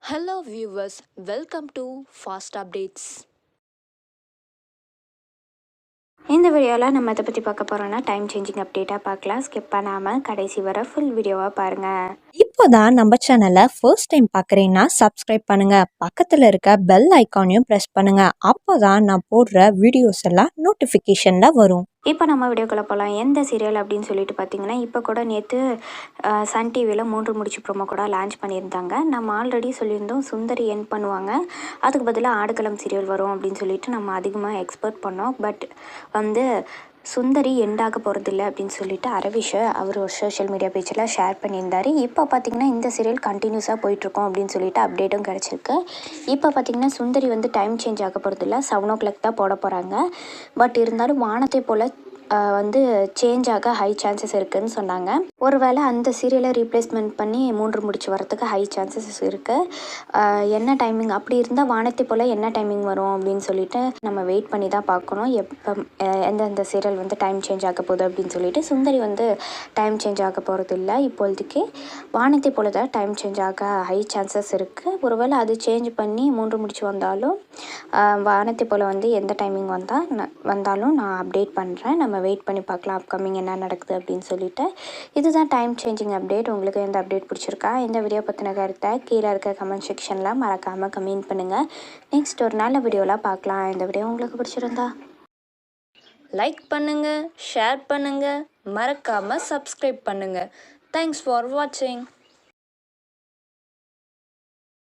Hello viewers, welcome to Fast Updates. இந்த வீடியோவில் நம்ம எதை பற்றி பார்க்க போகிறோம்னா டைம் சேஞ்சிங் அப்டேட்டாக பார்க்கலாம். ஸ்கிப் பண்ணாமல் கடைசி வர ஃபுல் வீடியோவாக பாருங்கள். இப்போதான் நம்ம சேனலை ஃபர்ஸ்ட் டைம் பார்க்குறீங்கன்னா சப்ஸ்கிரைப் பண்ணுங்க, பக்கத்தில் இருக்க பெல் ஐக்கானையும் ப்ரெஸ் பண்ணுங்க. அப்போதான் நான் போடுற வீடியோஸ் எல்லாம் நோட்டிஃபிகேஷனில் வரும். இப்போ நம்ம வீடியோக்குள்ளே போகலாம். எந்த சீரியல் அப்படின்னு சொல்லிட்டு பார்த்தீங்கன்னா, இப்போ கூட நேற்று சன் டிவியில் 3 முடிச்சு ப்ரோமோ கூட லான்ச் பண்ணியிருந்தாங்க. நம்ம ஆல்ரெடி சொல்லியிருந்தோம் சுந்தரி என் பண்ணுவாங்க, அதுக்கு பதிலாக ஆடுகளம் சீரியல் வரும் அப்படின்னு சொல்லிட்டு நம்ம அதிகமாக எக்ஸ்பெக்ட் பண்ணோம். பட் வந்து சுந்தரி எண்டாக போகிறதில்ல அப்படின்னு சொல்லிட்டு அரவிஷ் அவர் ஒரு சோஷியல் மீடியா பேஜில் ஷேர் பண்ணியிருந்தார். இப்போ பார்த்திங்கன்னா இந்த சீரியல் கண்டினியூஸாக போயிட்டுருக்கோம் அப்படின்னு சொல்லிட்டு அப்டேட்டும் கிடச்சிருக்கு. இப்போ பார்த்திங்கன்னா சுந்தரி வந்து டைம் சேஞ்ச் ஆக போகிறதில்ல, 7 o'clock தான் போட போகிறாங்க. பட் இருந்தாலும் வானத்தை போல் வந்து சேஞ்ச் ஆக ஹை சான்சஸ் இருக்குதுன்னு சொன்னாங்க. ஒருவேளை அந்த சீரியலை ரீப்ளேஸ்மெண்ட் பண்ணி 3 முடிச்சு வரத்துக்கு ஹை சான்சஸ் இருக்குது. என்ன டைமிங் அப்படி இருந்தால் வானத்தை போல் என்ன டைமிங் வரும் அப்படின்னு சொல்லிட்டு நம்ம வெயிட் பண்ணி தான் பார்க்கணும். எப்போ எந்தெந்த சீரியல் வந்து டைம் சேஞ்ச் ஆக போகுது அப்படின்னு சொல்லிட்டு. சுந்தரி வந்து டைம் சேஞ்ச் ஆக போகிறது இல்லை, இப்போதைக்கு வானத்தை போல் தான் டைம் சேஞ்ச் ஆக ஹை சான்சஸ் இருக்குது. ஒருவேளை அது சேஞ்ச் பண்ணி 3 முடிச்சு வந்தாலும் வானத்தை போல் வந்து எந்த டைமிங் வந்தாலும் நான் அப்டேட் பண்ணுறேன். நம்ம வெயிட் பண்ணி பார்க்கலாம் அப்கமிங் என்ன நடக்குது அப்படின்னு சொல்லிட்டு. இதுதான் டைம் சேஞ்சிங் அப்டேட். உங்களுக்கு எந்த அப்டேட் பிடிச்சிருக்கா? இந்த வீடியோ பற்றின கருத்தை கீழே இருக்க கமெண்ட் செக்ஷனில் மறக்காமல் கமெண்ட் பண்ணுங்கள். நெக்ஸ்ட் ஒரு நல்ல வீடியோவில் பார்க்கலாம். இந்த வீடியோ உங்களுக்கு பிடிச்சிருந்தா லைக் பண்ணுங்க, ஷேர் பண்ணுங்க, மறக்காம சப்ஸ்கிரைப் பண்ணுங்க. தேங்க்ஸ் ஃபார் வாட்சிங்.